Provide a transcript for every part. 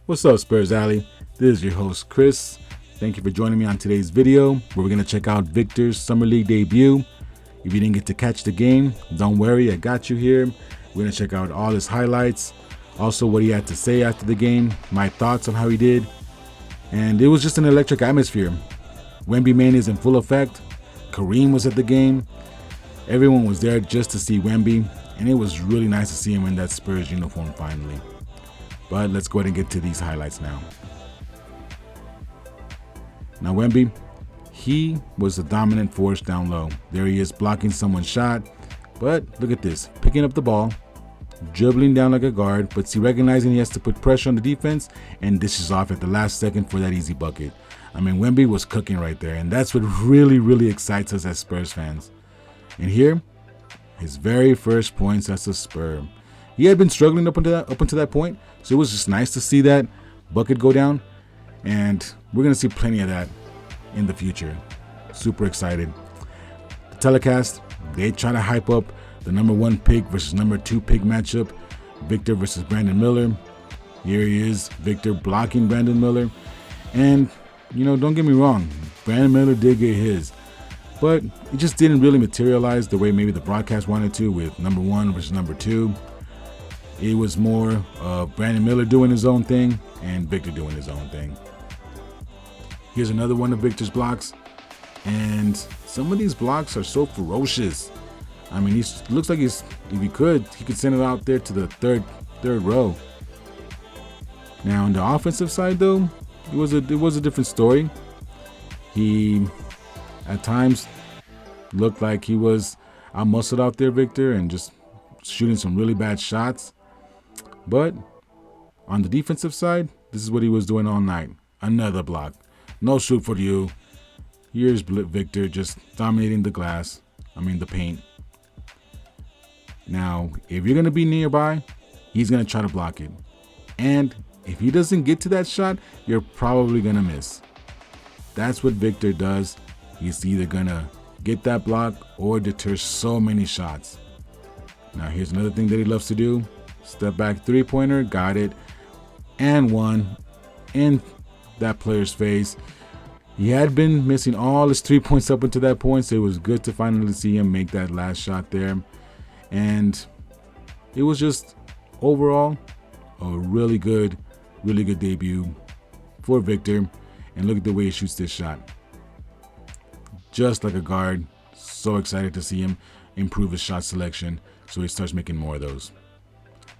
What's up, Spurs Alley? This is your host, Chris. Thank you for joining me on today's video, where we're going to check out Victor's Summer League debut. If you didn't get to catch the game, don't worry, I got you here. We're going to check out all his highlights, also what he had to say after the game, my thoughts on how he did. And it was just an electric atmosphere. Wemby Man is in full effect. Kareem was at the game. Everyone was there just to see Wemby, and it was really nice to see him in that Spurs uniform finally. But let's go ahead and get to these highlights now. Now Wemby, he was the dominant force down low. There he is blocking someone's shot. But look at this, picking up the ball, dribbling down like a guard, but recognizing he has to put pressure on the defense and dishes off at the last second for that easy bucket. I mean, Wemby was cooking right there, and that's what really excites us as Spurs fans. And here, his very first points as a Spur. He had been struggling up until that point, so it was just nice to see that bucket go down, and we're going to see plenty of that in the future. Super excited. The telecast, they try to hype up the number 1 pick versus number 2 pick matchup, Victor versus Brandon Miller. Here he is, Victor blocking Brandon Miller. And, don't get me wrong, Brandon Miller did get his, but it just didn't really materialize the way maybe the broadcast wanted to with number 1 versus number 2. It was more of Brandon Miller doing his own thing and Victor doing his own thing. Here's another one of Victor's blocks. And some of these blocks are so ferocious. I mean, he looks like if he could send it out there to the third row. Now on the offensive side though, it was a different story. He at times looked like he was out-muscled out there, Victor, and just shooting some really bad shots. But on the defensive side, this is what he was doing all night. Another block. No shoot for you. Here's Victor just dominating the the paint. Now, if you're going to be nearby, he's going to try to block it. And if he doesn't get to that shot, you're probably going to miss. That's what Victor does. He's either going to get that block or deter so many shots. Now, here's another thing that he loves to do. Step back three-pointer, got it, and one in that player's face. He had been missing all his 3 points up until that point, so it was good to finally see him make that last shot there. And it was just overall a really good debut for Victor. And look at the way he shoots this shot. Just like a guard. So excited to see him improve his shot selection so he starts making more of those.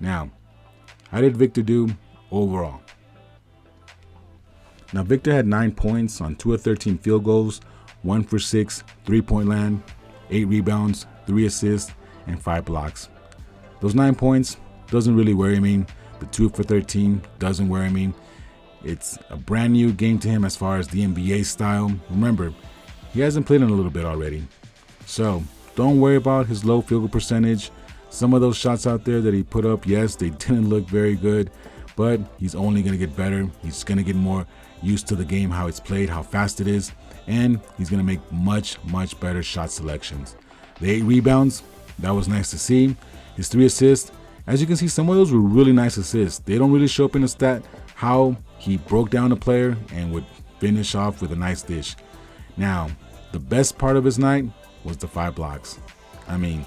Now, how did Victor do overall? Now, Victor had 9 points on 2 of 13 field goals, 1 for 6 3-point land, 8 rebounds, 3 assists, and 5 blocks. Those 9 points doesn't really worry me. The 2 for 13 doesn't worry me. It's a brand new game to him as far as the NBA style. Remember, he hasn't played in a little bit already. So don't worry about his low field goal percentage. Some of those shots out there that he put up, yes, they didn't look very good, but he's only going to get better. He's going to get more used to the game, how it's played, how fast it is, and he's going to make much better shot selections. The 8 rebounds, that was nice to see. His 3 assists, as you can see, some of those were really nice assists. They don't really show up in the stat how he broke down a player and would finish off with a nice dish. Now, the best part of his night was the 5 blocks. I mean,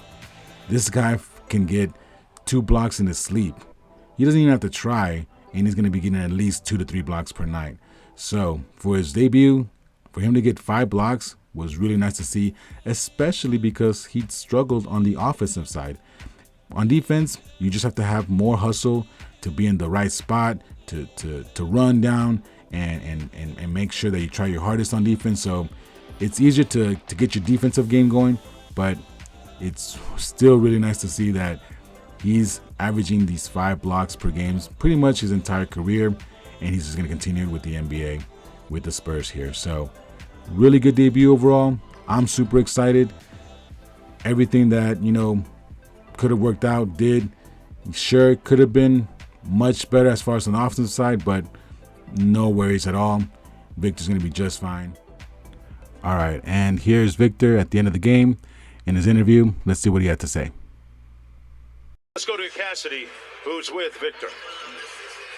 this guy can get 2 blocks in his sleep. He doesn't even have to try, and he's going to be getting at least 2 to 3 blocks per night. So for his debut, for him to get 5 blocks was really nice to see, especially because he struggled on the offensive side. On defense, you just have to have more hustle to be in the right spot, to run down and make sure that you try your hardest on defense. So it's easier to get your defensive game going, but it's still really nice to see that he's averaging these 5 blocks per game pretty much his entire career, and he's just going to continue with the NBA with the Spurs here. So really good debut overall. I'm super excited. Everything that, could have worked out did. Sure, it could have been much better as far as an offensive side, but no worries at all. Victor's going to be just fine. All right, and here's Victor at the end of the game in his interview. Let's see what he had to say. Let's go to Cassidy, who's with Victor.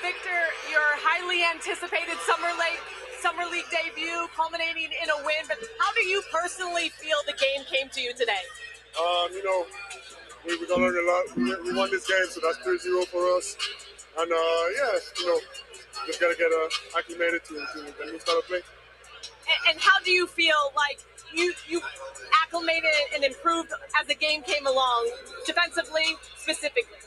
Victor, your highlight highly anticipated summer league debut, culminating in a win. But how do you personally feel the game came to you today? We're gonna learn a lot. We won this game, so that's 3-0 for us. And just gotta get acclimated to the new style of play. And how do you feel like you acclimated and improved as the game came along, defensively specifically?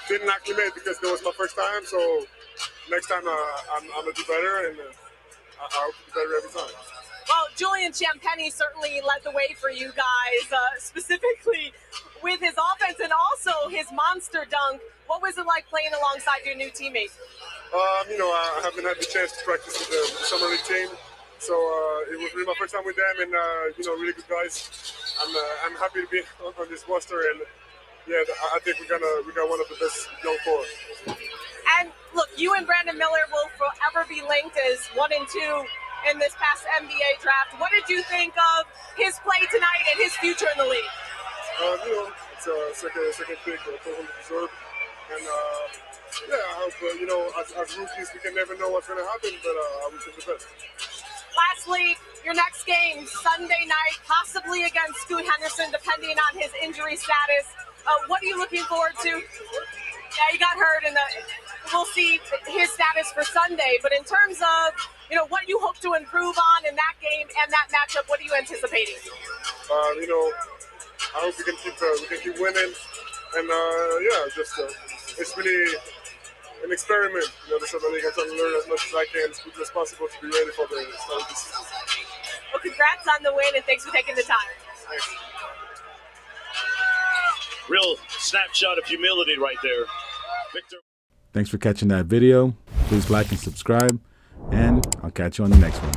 Didn't acclimate because it was my first time, so next time I'm gonna do better, and I hope to do better every time. Well, Julian Champagnie certainly led the way for you guys, specifically with his offense and also his monster dunk. What was it like playing alongside your new teammates? I haven't had the chance to practice with the summer league team, so it was really my first time with them, and really good guys. I'm happy to be on this roster, and yeah, I think we got one of the best young core. And look, you and Brandon Miller will forever be linked as 1 and 2 in this past NBA draft. What did you think of his play tonight and his future in the league? It's a second pick, totally deserved, and I hope as rookies we can never know what's going to happen, but I wish him the best. Lastly, your next game Sunday night, possibly against Scoot Henderson, depending on his injury status. What are you looking forward to? Yeah, he got hurt, and we'll see his status for Sunday. But in terms of what you hope to improve on in that game and that matchup, what are you anticipating? I hope we can keep winning, and it's really an experiment. The Summer League. I'm trying to learn as much as I can, as quickly as possible, to be ready for the start of the season. Well, congrats on the win, and thanks for taking the time. Thanks. Real snapshot of humility right there. Victor. Thanks for catching that video. Please like and subscribe, and I'll catch you on the next one.